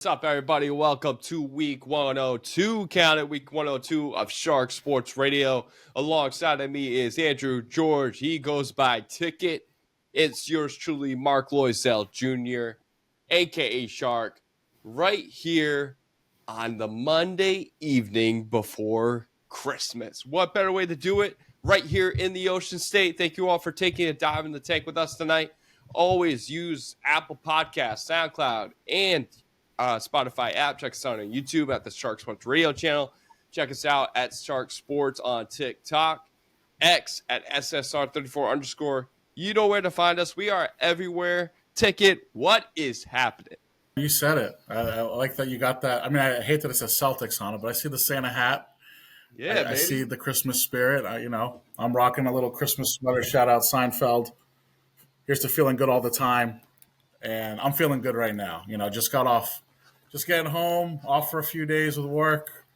What's up, everybody? Welcome to week 102. Count it, week 102 of Shark Sports Radio. Alongside of me is Andrew George. He goes by Ticket. It's yours truly, Mark Loisel Jr., aka Shark, right here on the Monday evening before Christmas. What better way to do it? Right here in the Ocean State. Thank you all for taking a dive in the tank with us tonight. Always use Apple Podcasts, SoundCloud, and Spotify app. Check us out on YouTube at the Shark Sports Radio channel. Check us out at Shark Sports on TikTok, X at SSR34_. You know where to find us. We are everywhere. Ticket, what is happening? You said it. I like that you got that. I mean, I hate that it says Celtics on it, but I see the Santa hat. Yeah, I see the Christmas spirit. I'm rocking a little Christmas sweater. Shout out Seinfeld. Here's to feeling good all the time. And I'm feeling good right now. Just getting home, off for a few days with work,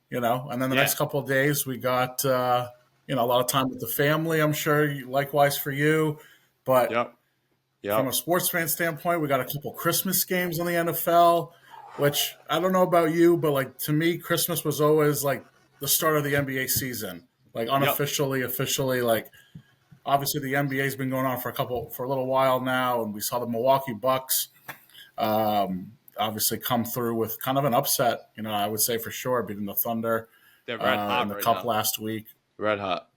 and then the next couple of days we got, a lot of time with the family, I'm sure, likewise for you. But from a sports fan standpoint, we got a couple Christmas games in the NFL, which I don't know about you, but to me, Christmas was always the start of the NBA season, unofficially, officially, obviously the NBA's been going on for a little while now, and we saw the Milwaukee Bucks obviously come through with kind of an upset, I would say for sure, beating the Thunder They're red hot in the right Cup now. last week. Red hot.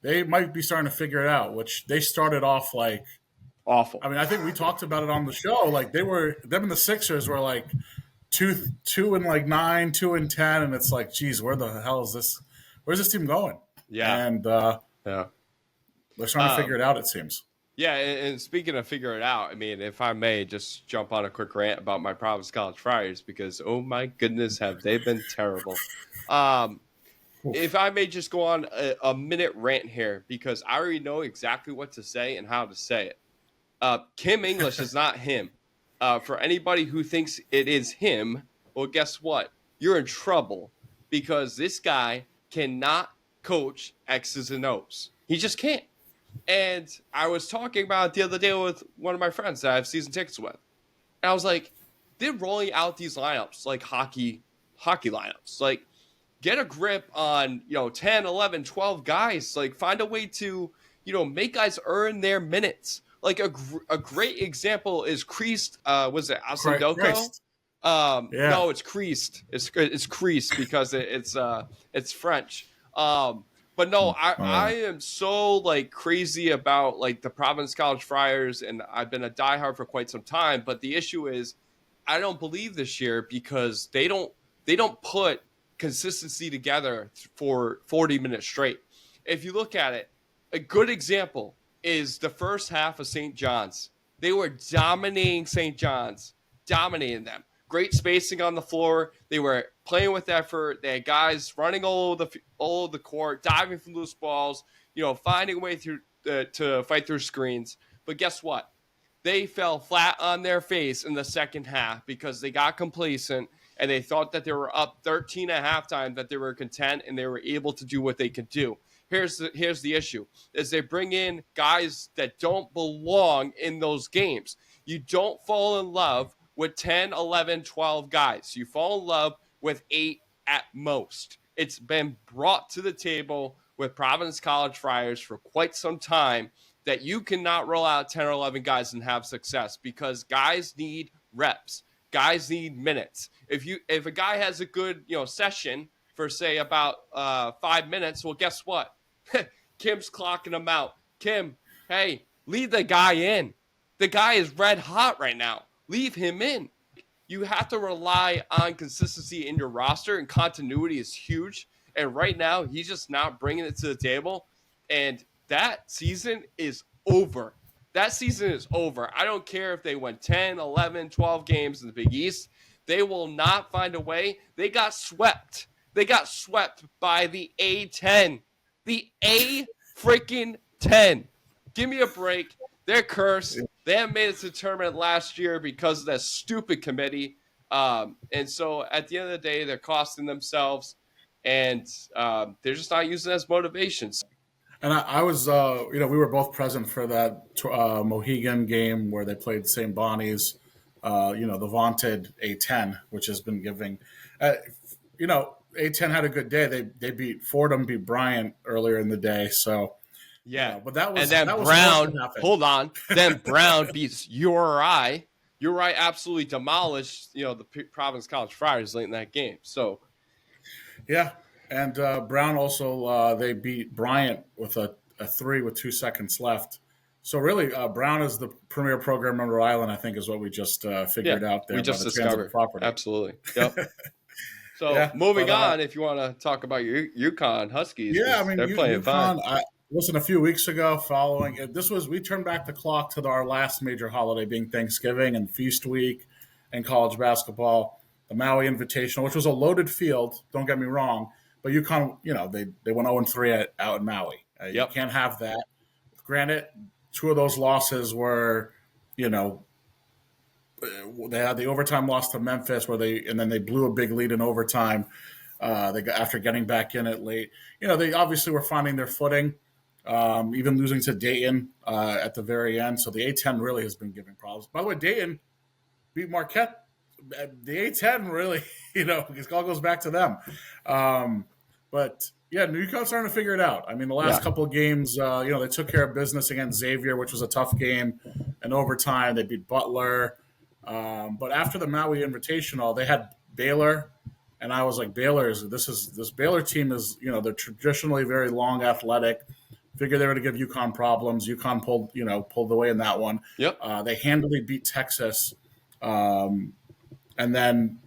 They might be starting to figure it out, which they started off awful. I mean, I think we talked about it on the show. Them and the Sixers were 2-9, 2-10, and it's geez, where the hell is this? Where's this team going? Yeah. And they're trying to figure it out, it seems. Yeah, and speaking of figure it out, I mean, if I may just jump on a quick rant about my Providence College Friars, because, oh my goodness, have they been terrible. If I may just go on a minute rant here, because I already know exactly what to say and how to say it. Kim English is not him. For anybody who thinks it is him, well, guess what? You're in trouble, because this guy cannot coach X's and O's. He just can't. And I was talking about it the other day with one of my friends that I have season tickets with. And I was like, they're rolling out these lineups like hockey lineups. Get a grip on, 10, 11, 12 guys. Find a way to, make guys earn their minutes. A great example is Creased. Was it Asendoko? No, it's Creased. It's Creased because it's French. But no, I am so crazy about the Providence College Friars, and I've been a diehard for quite some time. But the issue is, I don't believe this year because they don't put consistency together for 40 minutes straight. If you look at it, a good example is the first half of St. John's. They were dominating St. John's, dominating them. Great spacing on the floor. They were playing with effort. They had guys running all over the court, diving for loose balls, finding a way through to fight through screens. But guess what? They fell flat on their face in the second half because they got complacent and they thought that they were up 13 at halftime, that they were content and they were able to do what they could do. Here's the issue, is they bring in guys that don't belong in those games. You don't fall in love with 10, 11, 12 guys. You fall in love with 8 at most. It's been brought to the table with Providence College Friars for quite some time that you cannot roll out 10 or 11 guys and have success because guys need reps. Guys need minutes. If a guy has a good session for say about 5 minutes, well, guess what? Kim's clocking him out. Kim, hey, leave the guy in. The guy is red hot right now. Leave him in. You have to rely on consistency in your roster, and continuity is huge. And right now, he's just not bringing it to the table. And that season is over. That season is over. I don't care if they went 10, 11, 12 games in the Big East. They will not find a way. They got swept. They got swept by the A-10. The A-freaking-10. Give me a break. They're cursed. They haven't made it to the tournament last year because of that stupid committee. And so at the end of the day, they're costing themselves, and they're just not using it as motivations. And I was, we were both present for that Mohegan game where they played St. Bonnie's. the vaunted A10, which has been giving. Uh, A10 had a good day. They beat Fordham, beat Bryant earlier in the day. So, Yeah. but that And was then that was supposed to Brown, happen. hold on. Then Brown beats URI. URI absolutely demolished, the Providence College Friars late in that game. So, Yeah, and Brown also they beat Bryant with a 3 with 2 seconds left. So really, Brown is the premier program on Rhode Island. I think is what we just yeah, figured out we there by just the transitive discovered. property. Absolutely. Yep. So, Yeah, moving but on, if you want to talk about your UConn Huskies, yeah, I because mean, they're playing fine. UConn. Listen, a few weeks ago, following this was we turned back the clock to our last major holiday being Thanksgiving and Feast Week and college basketball, the Maui Invitational, which was a loaded field. Don't get me wrong, but UConn, they went 0-3 out in Maui. You Yep. can't have that. Granted, two of those losses were, you know, they had the overtime loss to Memphis and then they blew a big lead in overtime. After getting back in it late, they obviously were finding their footing, even losing to Dayton at the very end. So the A10 really has been giving problems. By the way, Dayton beat Marquette. The A10 really, it all goes back to them. But yeah, UConn's starting to figure it out. I mean, the last Yeah. couple of games, they took care of business against Xavier, which was a tough game. In overtime, they beat Butler. But after the Maui Invitational, they had Baylor, and I was like, this Baylor team is, they're traditionally very long, athletic. Figured they were going to give UConn problems. UConn pulled away in that one. Yep. They handily beat Texas, and then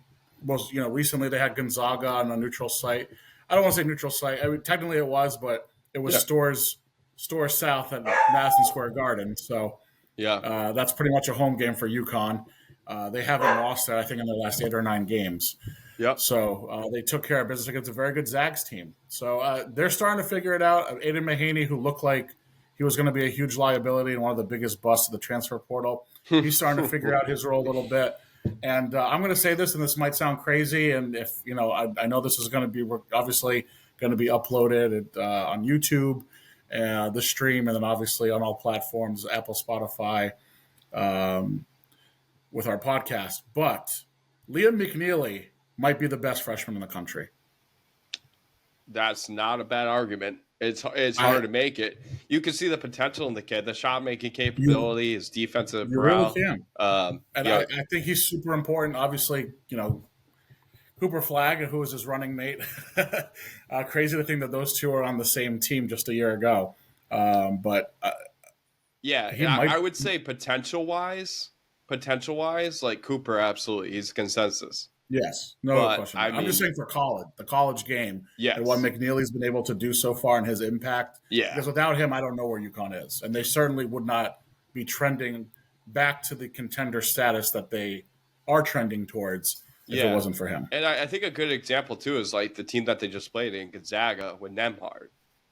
recently they had Gonzaga on a neutral site. I don't want to say neutral site. I mean, technically it was, but it was Yeah. Stores South at Madison Square Garden. So Yeah. that's pretty much a home game for UConn. They haven't lost that, I think, in their last 8 or 9 games. Yep. So they took care of business against a very good Zags team. So they're starting to figure it out. Aiden Mahaney, who looked like he was going to be a huge liability and one of the biggest busts of the transfer portal, he's starting to figure out his role a little bit. And I'm going to say this, and this might sound crazy, and if I know this is going to be obviously going to be uploaded on YouTube, the stream, and then obviously on all platforms, Apple, Spotify, with our podcast. But Liam McNeely might be the best freshman in the country. That's not a bad argument. It's hard to make it. You can see the potential in the kid, the shot making capability, his defensive You really morale. can. And I think he's super important. Obviously, Cooper Flagg, who was his running mate. Crazy to think that those two are on the same team just a year ago. But I would say potential wise, like Cooper, absolutely, he's consensus. Yes, no question. I'm just saying for the college game, yes, and what McNeely's been able to do so far and his impact. Yeah, because without him, I don't know where UConn is, and they certainly would not be trending back to the contender status that they are trending towards if it wasn't for him. And I think a good example too is like the team that they just played in Gonzaga with Nemhard.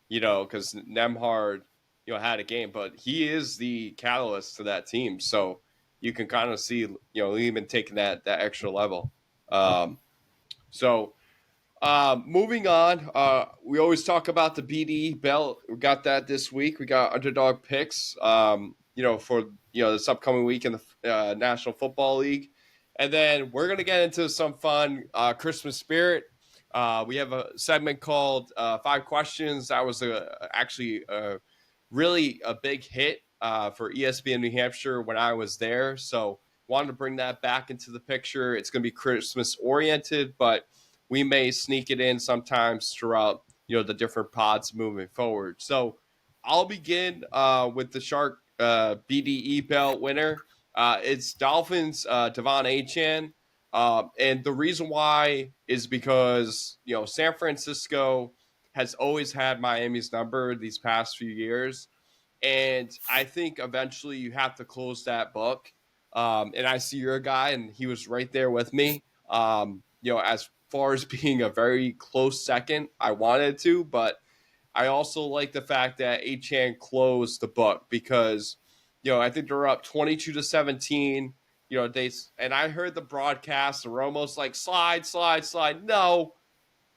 Because Nemhard, had a game, but he is the catalyst to that team. So you can kind of see, Lehman taking that extra level. Moving on, we always talk about the BDE belt. We got that this week. We got Underdog picks, for this upcoming week in the National Football League. And then we're going to get into some fun Christmas spirit. We have a segment called 5 Questions. That was actually really a big hit for ESPN New Hampshire when I was there. So wanted to bring that back into the picture. It's going to be Christmas oriented, but we may sneak it in sometimes throughout, the different pods moving forward. So I'll begin with the Shark BDE belt winner. It's Dolphins Devon Achane. And the reason why is because, San Francisco has always had Miami's number these past few years. And I think eventually you have to close that book. And I see you're a guy, and he was right there with me. As far as being a very close second, I wanted to, but I also like the fact that Achane closed the book because, I think they're up 22-17. And I heard the broadcast, they were almost like slide. No,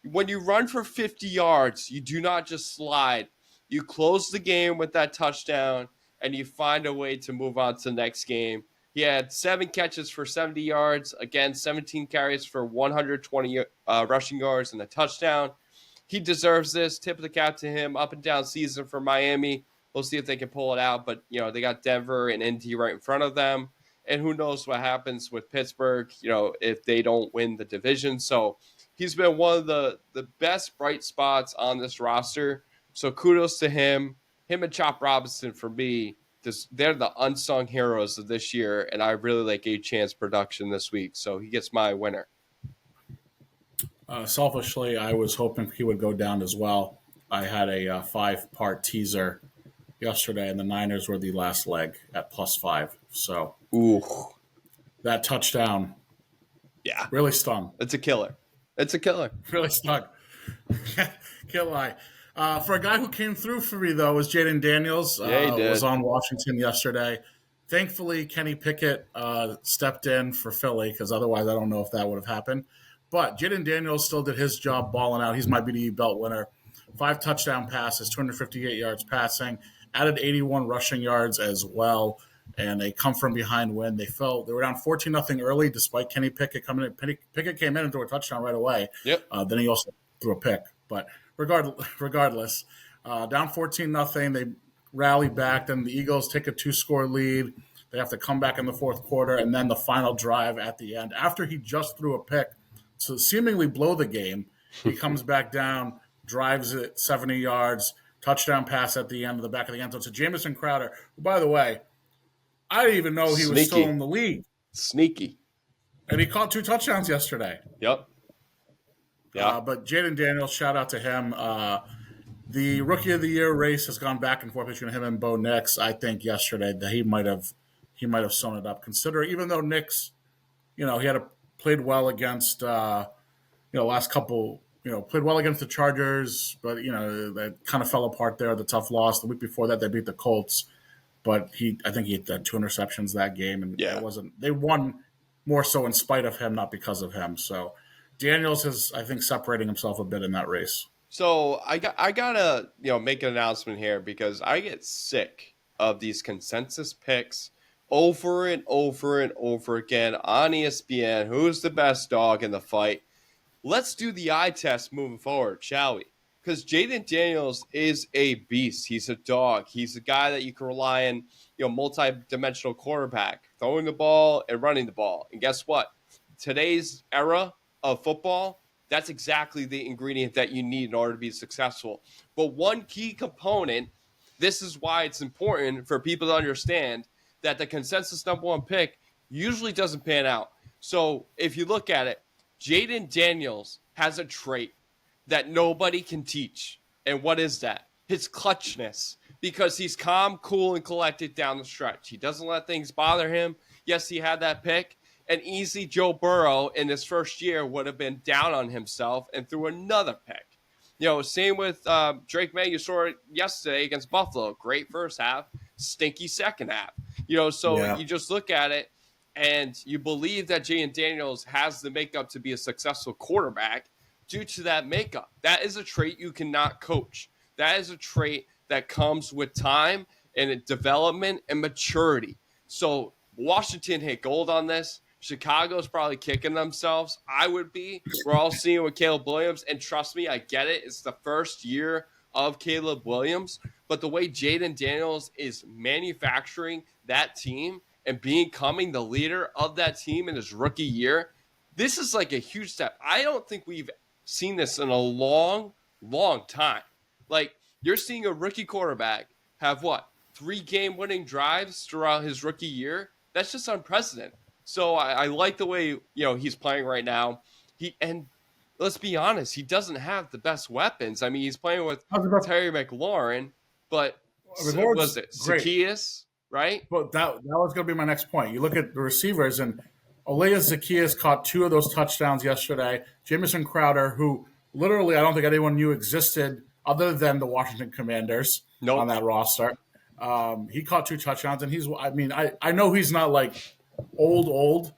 when you run for 50 yards, you do not just slide. You close the game with that touchdown, and you find a way to move on to the next game. He had 7 catches for 70 yards. Again, 17 carries for 120 rushing yards and a touchdown. He deserves this. Tip of the cap to him. Up and down season for Miami. We'll see if they can pull it out. But, they got Denver and Indy right in front of them. And who knows what happens with Pittsburgh, if they don't win the division. So he's been one of the best bright spots on this roster. So kudos to him. Him and Chop Robinson, for me, they're the unsung heroes of this year. And I really like Achane's production this week. So he gets my winner. Selfishly, I was hoping he would go down as well. I had a 5-part teaser yesterday, and the Niners were the last leg at +5. So Ooh, that touchdown, yeah, really stung. It's a killer. Really stung. Can't lie. For a guy who came through for me, though, was Jaden Daniels. Yeah, he did. Was on Washington yesterday. Thankfully, Kenny Pickett stepped in for Philly, because otherwise I don't know if that would have happened. But Jaden Daniels still did his job balling out. He's my BDE belt winner. 5 touchdown passes, 258 yards passing, added 81 rushing yards as well, and a come-from-behind win. They were down 14-0 early, despite Kenny Pickett coming in. Pickett came in and threw a touchdown right away. Yep. Then he also threw a pick. But regardless, down 14-0, they rally back. Then the Eagles take a 2-score lead. They have to come back in the fourth quarter, and then the final drive at the end. After he just threw a pick to seemingly blow the game, he comes back down, drives it 70 yards, touchdown pass at the end of the back of the end zone to Jamison Crowder, who, by the way, I didn't even know he was still in the league. Sneaky. And he caught 2 touchdowns yesterday. Yep. Yeah. But Jaden Daniels, shout out to him. The Rookie of the Year race has gone back and forth between him and Bo Nix. I think yesterday that he might have sewn it up. Considering, even though Nix, he had played well against, last couple, played well against the Chargers, but that kind of fell apart there. The tough loss. The week before that, they beat the Colts, but I think he had 2 interceptions that game, and they won more so in spite of him, not because of him. So Daniels is, I think, separating himself a bit in that race. So I gotta make an announcement here, because I get sick of these consensus picks over and over and over again on ESPN. Who's the best dog in the fight? Let's do the eye test moving forward, shall we? Because Jaden Daniels is a beast. He's a dog. He's a guy that you can rely on, multi-dimensional quarterback, throwing the ball and running the ball. And guess what? Today's era of football, that's exactly the ingredient that you need in order to be successful. But one key component, this is why it's important for people to understand that the consensus number 1 pick usually doesn't pan out. So if you look at it, Jaden Daniels has a trait that nobody can teach. And what is that? His clutchness. Because he's calm, cool, and collected down the stretch. He doesn't let things bother him. Yes, he had that pick. An easy Joe Burrow in his first year would have been down on himself and threw another pick. Same with Drake May. You saw it yesterday against Buffalo. Great first half, stinky second half. You just look at it and you believe that Jaden Daniels has the makeup to be a successful quarterback due to that makeup. That is a trait you cannot coach. That is a trait that comes with time and development and maturity. So Washington hit gold on this. Chicago's probably kicking themselves. I would be. We're all seeing with Caleb Williams. And trust me, I get it. It's the first year of Caleb Williams. But the way Jaden Daniels is manufacturing that team and becoming the leader of that team in his rookie year, this is like a huge step. I don't think we've seen this in a long, long time. Like, you're seeing a rookie quarterback have, 3 game-winning drives throughout his rookie year? That's just unprecedented. So I like the way, he's playing right now. And let's be honest, he doesn't have the best weapons. I mean, he's playing with Terry McLaurin, but was it Zacchaeus, right? But that was going to be my next point. You look at the receivers, and Olea Zacchaeus caught 2 of those touchdowns yesterday. Jamison Crowder, who literally I don't think anyone knew existed other than the Washington Commanders on that roster. He caught 2 touchdowns, and I know he's not like old,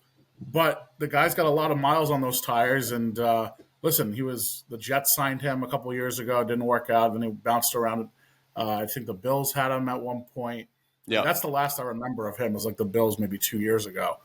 but the guy's got a lot of miles on those tires. And listen, the Jets signed him a couple of years ago. It didn't work out. Then he bounced around. I think the Bills had him at one point. Yeah. That's the last I remember of him. Was like the Bills maybe 2 years ago.